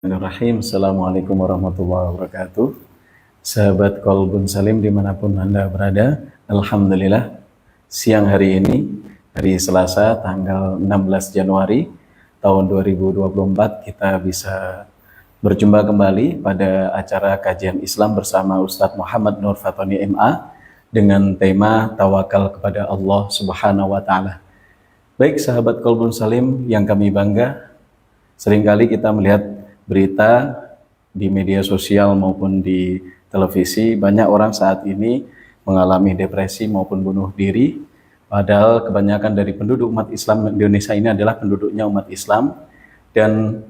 Bismillahirrahmanirrahim. Assalamualaikum warahmatullahi wabarakatuh. Sahabat Kolbun Salim dimanapun Anda berada, Alhamdulillah siang hari ini, hari Selasa tanggal 16 Januari tahun 2024, kita bisa berjumpa kembali pada acara kajian Islam bersama Ustadz Muhammad Nur Fatoni MA dengan tema tawakal kepada Allah Subhanahu wa Ta'ala. Baik sahabat Kolbun Salim yang kami bangga, seringkali kita melihat berita di media sosial maupun di televisi, banyak orang saat ini mengalami depresi maupun bunuh diri, padahal kebanyakan dari penduduk umat Islam di Indonesia ini adalah penduduknya umat Islam, dan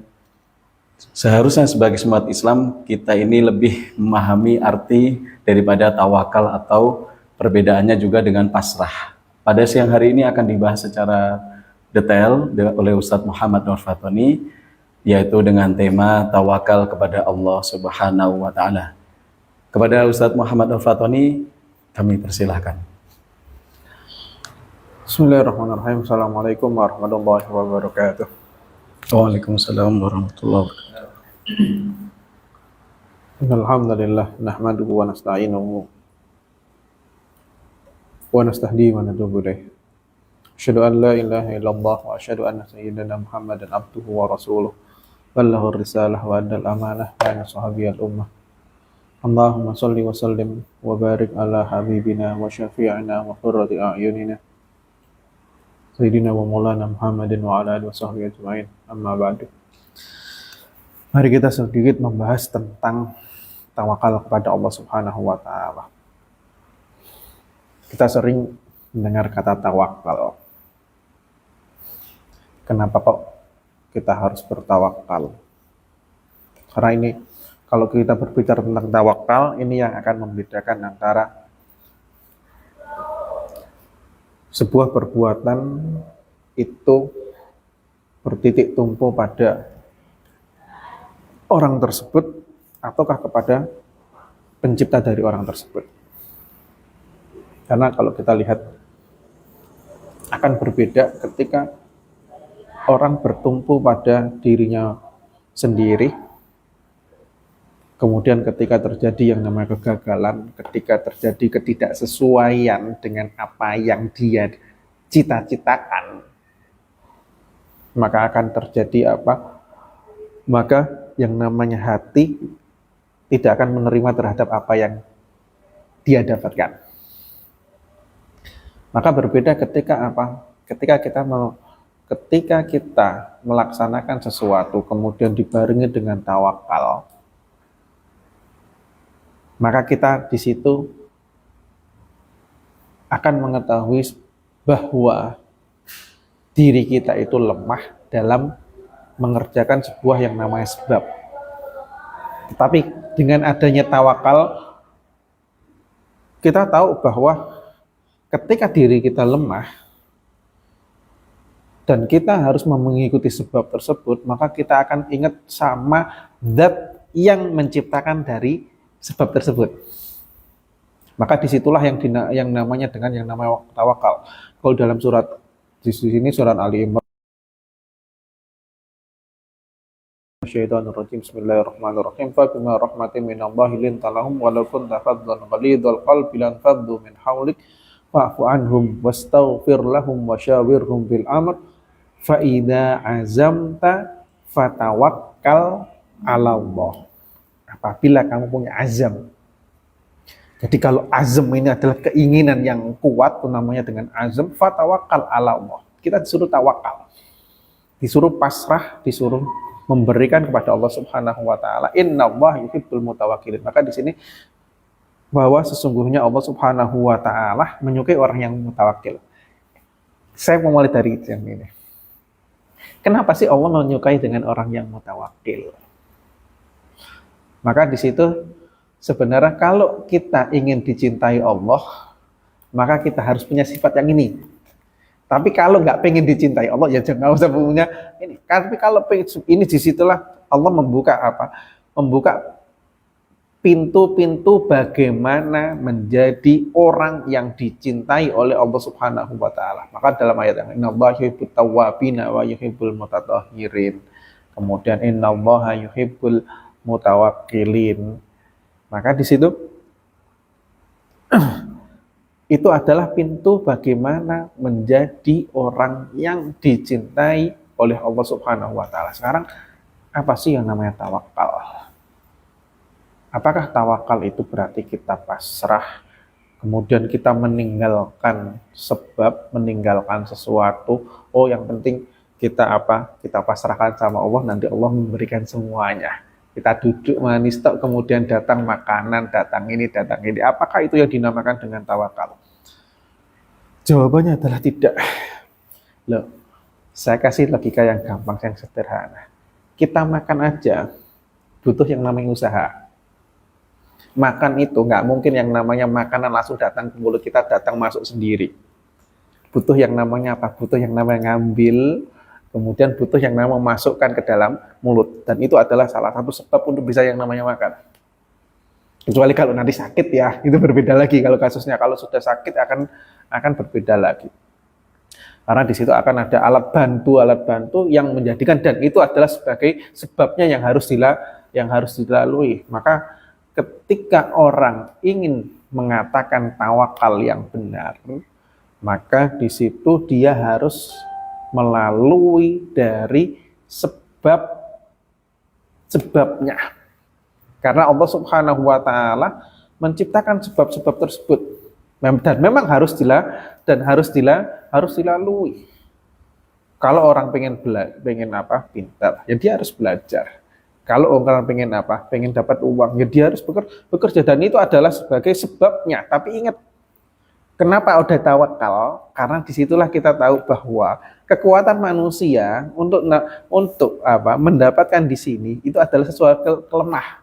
seharusnya sebagai umat Islam kita ini lebih memahami arti daripada tawakal atau perbedaannya juga dengan pasrah. Pada siang hari ini akan dibahas secara detail oleh Ustadz Muhammad Nur Fatoni, yaitu dengan tema tawakal kepada Allah Subhanahu wa Ta'ala. Kepada Ustadz Muhammad Nur Fatoni, kami persilahkan. Bismillahirrahmanirrahim. Assalamualaikum warahmatullahi wabarakatuh. Waalaikumsalam warahmatullahi wabarakatuh. Alhamdulillah nahmaduhu wa nasta'inuhu wa nastahdi wa natubu ilaih. Asyhadu an la ilaha illallah wa asyhadu anna sayyidana Muhammadan abduhu wa rasuluh. Ballaghur risalah wa addal amanah wa nasahabiyal ummah. Allahumma salli wa sallim wa barik ala habibina wa syafi'ina wa qurrati a'yunina Sayyidina wa maulana Muhammadin wa ala alihi wa sahbihi ajma'in. Amma ba'du. Mari kita sedikit membahas tentang tawakal kepada Allah Subhanahu wa Ta'ala. Kita sering mendengar kata tawakal. Kenapa kok kita harus bertawakal? Karena ini, kalau kita berbicara tentang tawakal, ini yang akan membedakan antara sebuah perbuatan itu bertitik tumpu pada orang tersebut ataukah kepada pencipta dari orang tersebut. Karena kalau kita lihat akan berbeda ketika orang bertumpu pada dirinya sendiri, kemudian ketika terjadi yang namanya kegagalan, ketika terjadi ketidaksesuaian dengan apa yang dia cita-citakan, maka akan terjadi apa? Maka yang namanya hati tidak akan menerima terhadap apa yang dia dapatkan. Maka berbeda ketika apa? Ketika kita melaksanakan sesuatu kemudian dibarengi dengan tawakal, maka kita di situ akan mengetahui bahwa diri kita itu lemah dalam mengerjakan sebuah yang namanya sebab. Tetapi dengan adanya tawakal, kita tahu bahwa ketika diri kita lemah dan kita harus mengikuti sebab tersebut, maka kita akan ingat sama zat yang menciptakan dari sebab tersebut. Maka disitulah yang namanya dengan yang namanya tawakal. Kalau dalam surat di sini surat Ali Imran, Syaitanirrajim, Bismillahirrahmanirrahim. Fa bima rahmatin minallahi linta lahum walau kunta faddan ghalidhal qalbi lan faddu min hawlik fa'fu anhum wastaghfir lahum wasyawirhum bil amr fa idza azamta fatawakkal 'ala Allah. Apabila kamu punya azam. Jadi kalau azam ini adalah keinginan yang kuat, itu namanya dengan azam, fatawakkal 'ala Allah. Kita disuruh tawakal. Disuruh pasrah, disuruh memberikan kepada Allah Subhanahu wa Ta'ala. Innallaha yuhibbul mutawakkilin. Maka di sini bahwa sesungguhnya Allah Subhanahu wa Ta'ala menyukai orang yang mutawakkil. Saya mau mulai dari yang ini. Kenapa sih Allah menyukai dengan orang yang mutawakkil? Maka di situ sebenarnya kalau kita ingin dicintai Allah, maka kita harus punya sifat yang ini. Tapi kalau nggak pengen dicintai Allah, ya jangan usah punya ini. Tapi kalau ini, disitulah Allah membuka apa? Membuka pintu-pintu bagaimana menjadi orang yang dicintai oleh Allah Subhanahu wa Ta'ala. Maka dalam ayat yang innallaha yuhibbut tawwabina wa yuhibbul mutatahhirin. Kemudian innallaha yuhibbul mutawakkilin. Maka di situ itu adalah pintu bagaimana menjadi orang yang dicintai oleh Allah Subhanahu wa taala. Sekarang apa sih yang namanya tawakal? Apakah tawakal itu berarti kita pasrah, kemudian kita meninggalkan sebab, meninggalkan sesuatu, oh yang penting kita apa? Kita pasrahkan sama Allah, nanti Allah memberikan semuanya. Kita duduk manis tok, kemudian datang makanan, datang ini, datang ini. Apakah itu yang dinamakan dengan tawakal? Jawabannya adalah tidak. Loh, saya kasih logika yang gampang, yang sederhana. Kita makan aja butuh yang namanya usaha. Makan itu nggak mungkin yang namanya makanan langsung datang ke mulut kita, datang masuk sendiri. Butuh yang namanya apa? Butuh yang namanya ngambil, kemudian butuh yang namanya memasukkan ke dalam mulut. Dan itu adalah salah satu sebab untuk bisa yang namanya makan. Kecuali kalau nanti sakit ya, itu berbeda lagi. Kalau kasusnya, kalau sudah sakit akan berbeda lagi. Karena di situ akan ada alat bantu yang menjadikan, dan itu adalah sebagai sebabnya yang harus dilalui. Maka ketika orang ingin mengatakan tawakal yang benar, maka di situ dia harus melalui dari sebabnya. Karena Allah Subhanahu wa taala menciptakan sebab-sebab tersebut. Dan memang harus dilalui. Kalau orang pengen pintar, ya dia harus belajar. Kalau orang pengen dapat uang, ya dia harus bekerja, dan itu adalah sebagai sebabnya. Tapi ingat, kenapa udah tawakal? Karena disitulah kita tahu bahwa kekuatan manusia untuk mendapatkan di sini itu adalah sesuatu kelemah.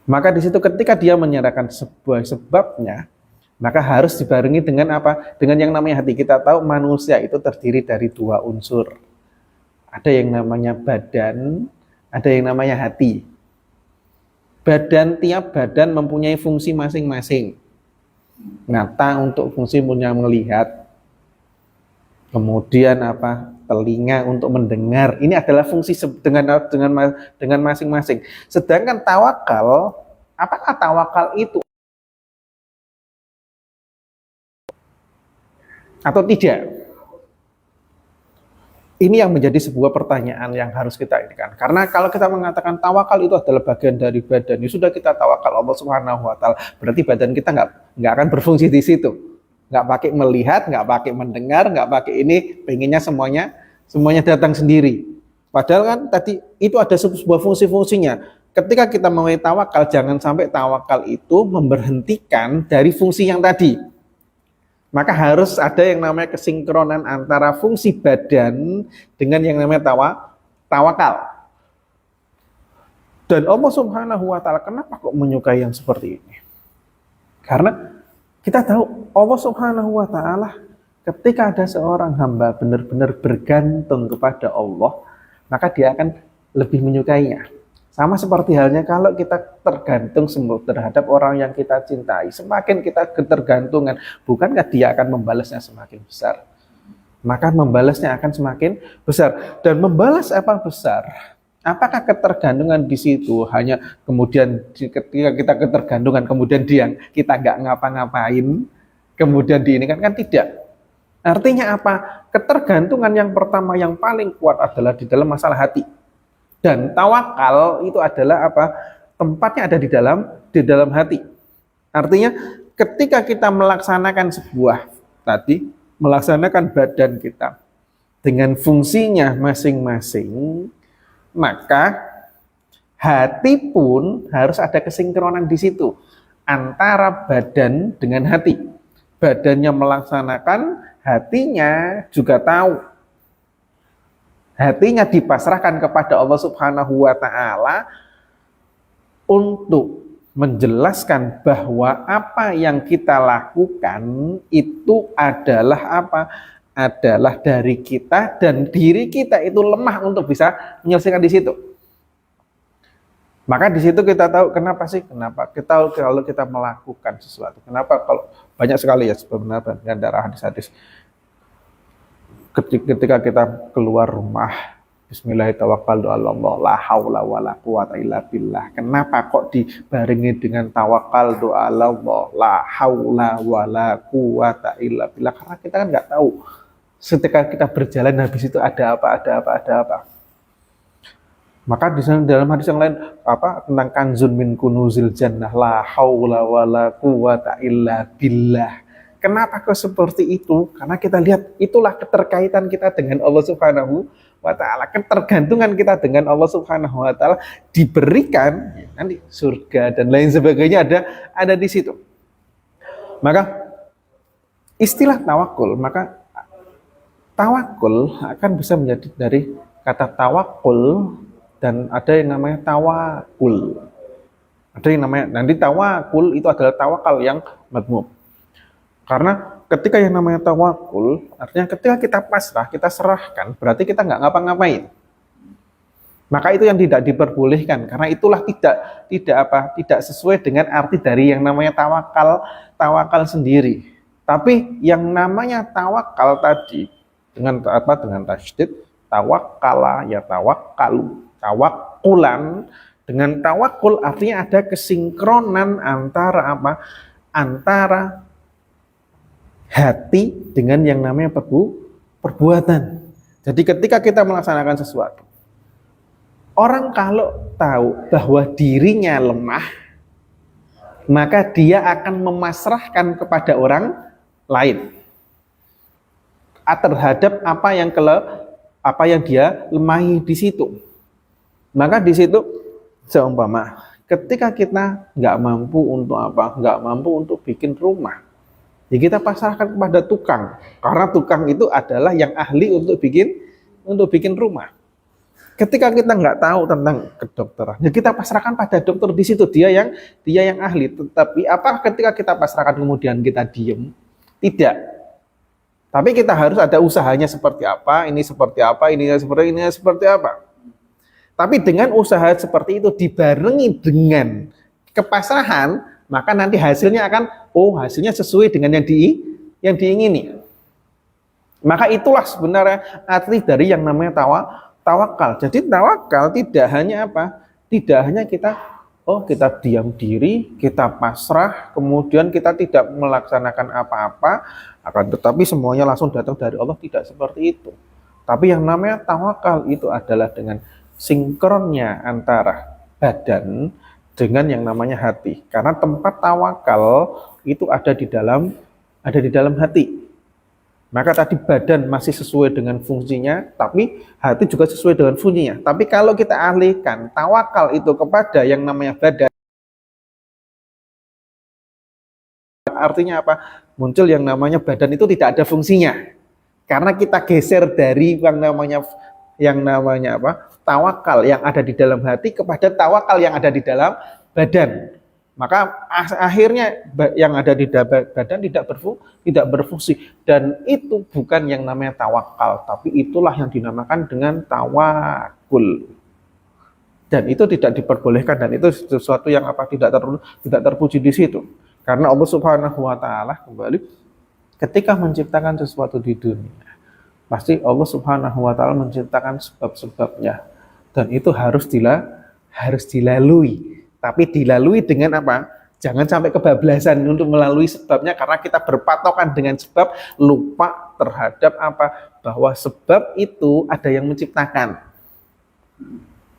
Maka di situ ketika dia menyerahkan sebuah sebabnya, maka harus dibarengi dengan apa? Dengan yang namanya hati. Kita tahu manusia itu terdiri dari dua unsur. Ada yang namanya badan, ada yang namanya hati. Tiap badan mempunyai fungsi masing-masing. Mata untuk fungsi punya melihat. Kemudian telinga untuk mendengar. Ini adalah fungsi dengan masing-masing. Sedangkan tawakal, apakah tawakal itu atau tidak? Ini yang menjadi sebuah pertanyaan yang harus kita inikan. Karena kalau kita mengatakan tawakal itu adalah bagian dari badan, ya sudah kita tawakal Allah Subhanahu wa taala, berarti badan kita nggak akan berfungsi di situ. Nggak pakai melihat, nggak pakai mendengar, nggak pakai ini, pengennya semuanya datang sendiri. Padahal kan tadi itu ada sebuah fungsi-fungsinya. Ketika kita mau tawakal, jangan sampai tawakal itu memberhentikan dari fungsi yang tadi. Maka harus ada yang namanya kesinkronan antara fungsi badan dengan yang namanya tawakal. Dan Allah Subhanahu wa taala kenapa kok menyukai yang seperti ini? Karena kita tahu Allah Subhanahu wa taala ketika ada seorang hamba benar-benar bergantung kepada Allah, maka dia akan lebih menyukainya. Sama seperti halnya kalau kita tergantung terhadap orang yang kita cintai, semakin kita ketergantungan, bukankah dia akan membalasnya semakin besar? Maka membalasnya akan semakin besar. Dan membalas apa besar? Apakah ketergantungan di situ hanya kemudian ketika kita ketergantungan kemudian kita nggak ngapa-ngapain, kemudian kan tidak. Artinya apa? Ketergantungan yang pertama yang paling kuat adalah di dalam masalah hati. Dan tawakal itu adalah tempatnya ada di dalam hati. Artinya ketika kita melaksanakan melaksanakan badan kita dengan fungsinya masing-masing, maka hati pun harus ada kesinkronan di situ antara badan dengan hati. Badannya melaksanakan, hatinya juga tahu. Hatinya dipasrahkan kepada Allah Subhanahu wa taala untuk menjelaskan bahwa apa yang kita lakukan itu adalah adalah dari kita, dan diri kita itu lemah untuk bisa menyelesaikan di situ. Maka di situ kita tahu kenapa kalau kita melakukan sesuatu. Kenapa kalau banyak sekali ya sebenarnya dari hadis-hadis. Ketika kita keluar rumah, Bismillahirrahmanirrahim. La haula wala quwata illa billah. Kenapa kok dibarengi dengan tawakal doa Allah? La haula wala quwata illa billah. Karena kita kan nggak tahu ketika kita berjalan habis itu ada apa. Maka di sana dalam hadis yang lain tentang kanzun min kunuzil jannah la haula wala quwata illa billah. Kenapa kok seperti itu? Karena kita lihat itulah keterkaitan kita dengan Allah Subhanahu wa ta'ala, ketergantungan kita dengan Allah Subhanahu wa ta'ala diberikan nanti surga dan lain sebagainya ada di situ. Maka istilah tawakul, maka tawakul akan bisa menjadi dari kata tawakul dan ada yang namanya tawakul. Ada yang namanya nanti tawakul itu adalah tawakal yang madmum. Karena ketika yang namanya tawakul, artinya ketika kita pasrah, kita serahkan, berarti kita nggak ngapa-ngapain. Maka itu yang tidak diperbolehkan, karena itulah tidak sesuai dengan arti dari yang namanya tawakal sendiri. Tapi yang namanya tawakal tadi dengan tasydid, tawakkala ya tawakkalu, tawakkulan. Dengan tawakul artinya ada kesinkronan antara hati dengan yang namanya perbuatan. Jadi ketika kita melaksanakan sesuatu, orang kalau tahu bahwa dirinya lemah, maka dia akan memasrahkan kepada orang lain terhadap apa yang dia lemahi di situ. Maka di situ seumpama ketika kita nggak mampu untuk bikin rumah, ya kita pasrahkan kepada tukang, karena tukang itu adalah yang ahli untuk bikin rumah. Ketika kita nggak tahu tentang kedokteran, ya kita pasrahkan pada dokter di situ, dia yang ahli. Tetapi apa ketika kita pasrahkan kemudian kita diem? Tidak. Tapi kita harus ada usahanya seperti apa, ini seperti apa. Tapi dengan usaha seperti itu dibarengi dengan kepasrahan, maka nanti hasilnya hasilnya sesuai dengan yang diingini. Maka itulah sebenarnya arti dari yang namanya tawakal. Jadi tawakal tidak hanya kita diam diri, kita pasrah, kemudian kita tidak melaksanakan apa-apa, akan tetapi semuanya langsung datang dari Allah, tidak seperti itu. Tapi yang namanya tawakal itu adalah dengan sinkronnya antara badan dengan yang namanya hati. Karena tempat tawakal itu ada di dalam hati. Maka tadi badan masih sesuai dengan fungsinya, tapi hati juga sesuai dengan fungsinya. Tapi kalau kita alihkan tawakal itu kepada yang namanya badan, artinya apa? Muncul yang namanya badan itu tidak ada fungsinya. Karena kita geser dari yang namanya tawakal yang ada di dalam hati kepada tawakal yang ada di dalam badan. Maka akhirnya yang ada di badan tidak berfungsi. Dan itu bukan yang namanya tawakal, tapi itulah yang dinamakan dengan tawakul. Dan itu tidak diperbolehkan, dan itu sesuatu yang tidak terpuji di situ. Karena Allah Subhanahu wa ta'ala kembali ketika menciptakan sesuatu di dunia, pasti Allah Subhanahu wa ta'ala menciptakan sebab-sebabnya, dan itu harus dilalui. Tapi dilalui dengan apa? Jangan sampai kebablasan untuk melalui sebabnya, karena kita berpatokan dengan sebab, lupa terhadap bahwa sebab itu ada yang menciptakan.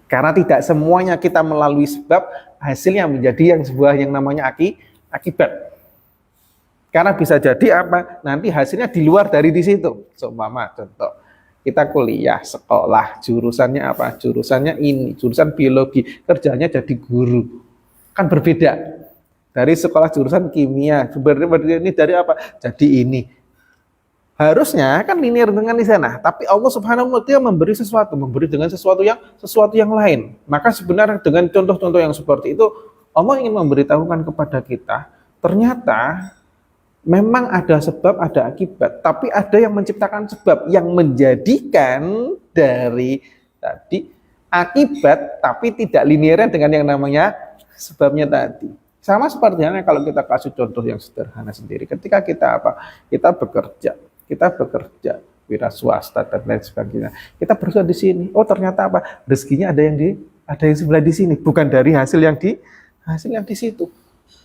Karena tidak semuanya kita melalui sebab hasilnya menjadi yang namanya akibat. Karena bisa jadi nanti hasilnya di luar dari di situ. Seumpama contoh, kita kuliah, sekolah, jurusannya Jurusannya ini, jurusan biologi, kerjanya jadi guru. Kan berbeda. Dari sekolah jurusan kimia, ini dari jadi ini. Harusnya kan linear dengan di sana, tapi Allah Subhanahu wa ta'ala memberi dengan sesuatu yang lain. Maka sebenarnya dengan contoh-contoh yang seperti itu, Allah ingin memberitahukan kepada kita, ternyata memang ada sebab, ada akibat, tapi ada yang menciptakan sebab yang menjadikan dari tadi akibat, tapi tidak linear dengan yang namanya sebabnya tadi. Sama seperti halnya kalau kita kasih contoh yang sederhana sendiri. Ketika kita bekerja, wira swasta dan lain sebagainya. Kita berusaha di sini. Oh ternyata apa? Rezekinya ada yang sebelah di sini, bukan dari hasil yang di situ.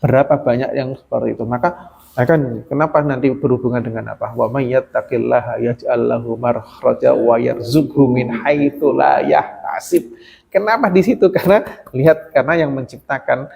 Berapa banyak yang seperti itu. Maka akan kenapa nanti berhubungan dengan apa? Wa may yattaqillaha yaj'al lahu makhraja wa yarzuqhu min haitsu la yahtasib. Kenapa di situ? Karena yang menciptakan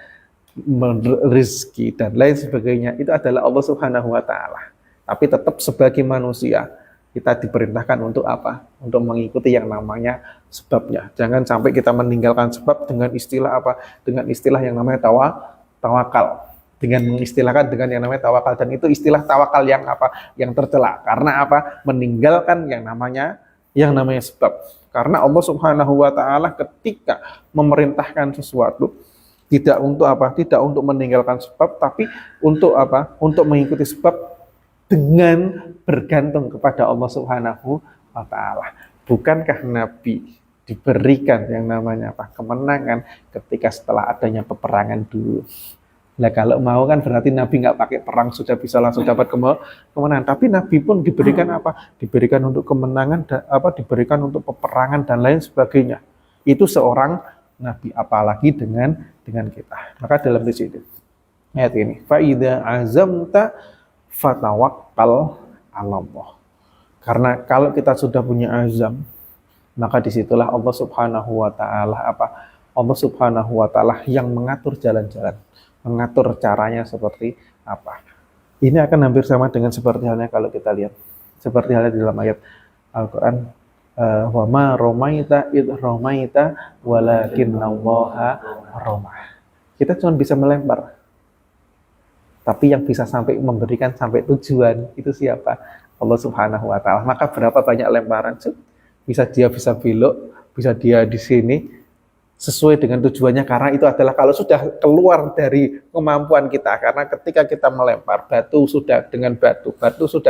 rezeki dan lain sebagainya itu adalah Allah Subhanahu wa taala. Tapi tetap sebagai manusia kita diperintahkan untuk apa? Untuk mengikuti yang namanya sebabnya. Jangan sampai kita meninggalkan sebab dengan istilah apa? Dengan istilah yang namanya tawakal. Dengan mengistilahkan dengan yang namanya tawakal, dan itu istilah tawakal yang apa? Yang tercela. Karena apa? Meninggalkan yang namanya sebab. Karena Allah Subhanahu wa taala ketika memerintahkan sesuatu tidak untuk apa? Tidak untuk meninggalkan sebab, tapi untuk apa? Untuk mengikuti sebab dengan bergantung kepada Allah Subhanahu wa taala. Bukankah Nabi diberikan yang namanya apa? Kemenangan ketika setelah adanya peperangan dulu. Nah kalau mau kan berarti Nabi nggak pakai perang sudah bisa langsung dapat kemenangan. Tapi Nabi pun diberikan apa? Diberikan untuk kemenangan, diberikan untuk peperangan dan lain sebagainya. Itu seorang Nabi, apalagi dengan kita. Maka dalam di sini ayat ini, faida azamta fatawakkal 'alallah. Karena kalau kita sudah punya azam, maka disitulah Allah Subhanahu wa taala Allah Subhanahu wa taala yang mengatur jalan-jalan, mengatur caranya seperti apa. Ini akan hampir sama dengan seperti halnya kalau kita lihat seperti halnya di dalam ayat Al-Qur'an, wa ma romaita id romaita walakinnallaha romah. Kita cuma bisa melempar. Tapi yang bisa sampai memberikan sampai tujuan itu siapa? Allah Subhanahu wa taala. Maka berapa banyak lemparan? Bisa belok, bisa dia di sini sesuai dengan tujuannya, karena itu adalah kalau sudah keluar dari kemampuan kita. Karena ketika kita melempar batu sudah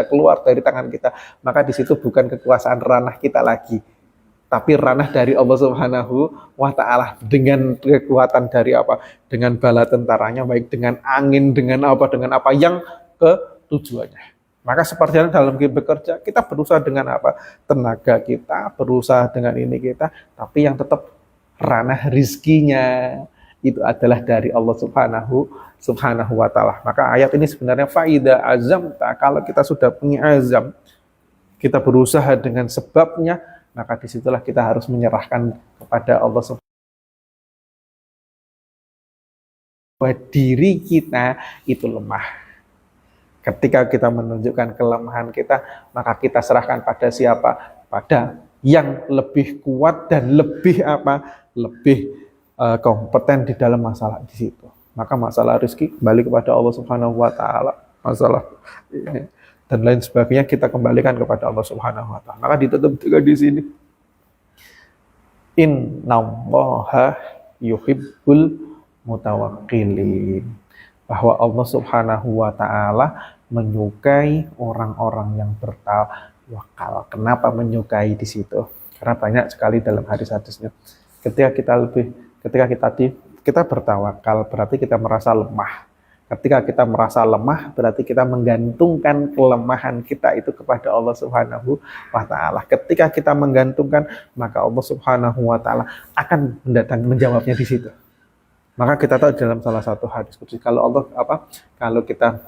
keluar dari tangan kita, maka di situ bukan kekuasaan ranah kita lagi, tapi ranah dari Allah Subhanahu wa taala dengan kekuatan dari apa? Dengan bala tentaranya, baik dengan angin, dengan apa yang ke tujuannya. Maka seperti dalam bekerja, kita berusaha dengan apa? Tenaga kita, berusaha dengan ini kita, tapi yang tetap ranah rizkinya itu adalah dari Allah Subhanahu wa taala. Maka ayat ini sebenarnya faida azamta, kalau kita sudah punya azam, kita berusaha dengan sebabnya, maka disitulah kita harus menyerahkan kepada Allah Subhanahu bahwa diri kita itu lemah. Ketika kita menunjukkan kelemahan kita, maka kita serahkan pada siapa? Pada yang lebih kuat dan lebih kompeten di dalam masalah di situ. Maka masalah rezeki kembali kepada Allah Subhanahu wa taala, masalah ini dan lain sebagainya kita kembalikan kepada Allah Subhanahu wa taala. Maka ditutup juga di sini. Innallaha yuhibbul mutawakkilin. Bahwa Allah Subhanahu wa taala menyukai orang-orang yang bertawakal. Kenapa menyukai di situ? Karena banyak sekali dalam hadis-hadisnya. Ketika kita bertawakal, berarti kita merasa lemah. Ketika kita merasa lemah, berarti kita menggantungkan kelemahan kita itu kepada Allah Subhanahu wa taala. Ketika kita menggantungkan, maka Allah Subhanahu wa taala akan menjawabnya di situ. Maka kita tahu dalam salah satu hadis qudsi, kalau kita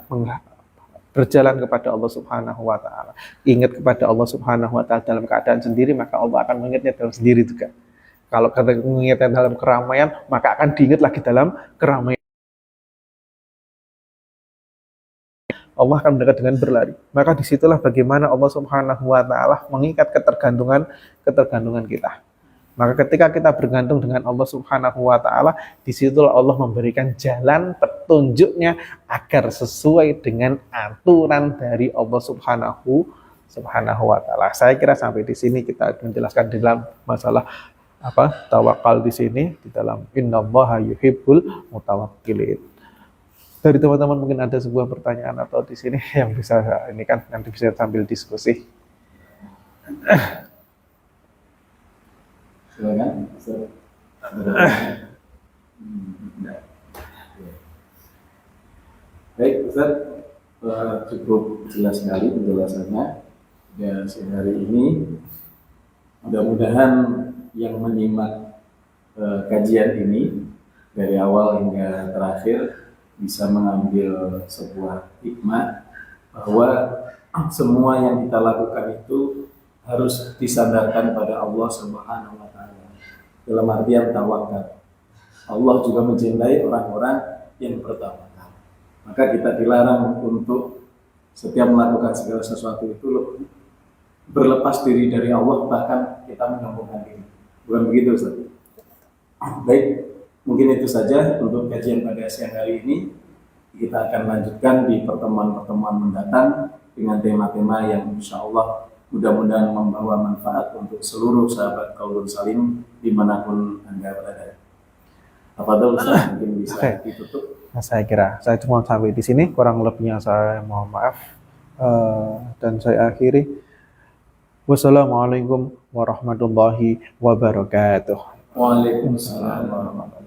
berjalan kepada Allah Subhanahu wa taala, ingat kepada Allah Subhanahu wa taala dalam keadaan sendiri, maka Allah akan mengingatnya dalam sendiri juga. Kalau kita mengingatnya dalam keramaian, maka akan diingat lagi dalam keramaian. Allah akan mendekat dengan berlari. Maka disitulah bagaimana Allah Subhanahu wa taala mengikat ketergantungan kita. Maka ketika kita bergantung dengan Allah Subhanahu wa taala, disitulah Allah memberikan jalan petunjuknya agar sesuai dengan aturan dari Allah Subhanahu wa taala. Saya kira sampai di sini kita menjelaskan dalam masalah tawakal di sini, di dalam innallaha yuhibbul mutawakkilin. Dari teman-teman mungkin ada sebuah pertanyaan atau di sini yang bisa ini kan nanti bisa sambil diskusi. Silakan. Baik, Ustaz, cukup jelas sekali penjelasannya. Ya, siang hari ini mudah-mudahan yang menyimak kajian ini dari awal hingga terakhir bisa mengambil sebuah hikmah bahwa semua yang kita lakukan itu harus disandarkan pada Allah Subhanahu wa taala. Dalam artian tawakal. Allah juga mencintai orang-orang yang bertawakal. Maka kita dilarang untuk setiap melakukan segala sesuatu itu berlepas diri dari Allah, bahkan kita menyombongkan diri. Bukan begitu, Ustaz? Baik, mungkin itu saja untuk kajian pada siang hari ini. Kita akan lanjutkan di pertemuan-pertemuan mendatang dengan tema-tema yang insya Allah mudah-mudahan membawa manfaat untuk seluruh sahabat Qaulun Salim dimanapun Anda berada. Apa tuh, Ustaz? Mungkin bisa ditutup. Nah, saya kira saya cuma sampai di sini, kurang lebihnya saya mohon maaf. Dan saya akhiri. Wassalamualaikum warahmatullahi wabarakatuh. Waalaikumsalam warahmatullahi wabarakatuh.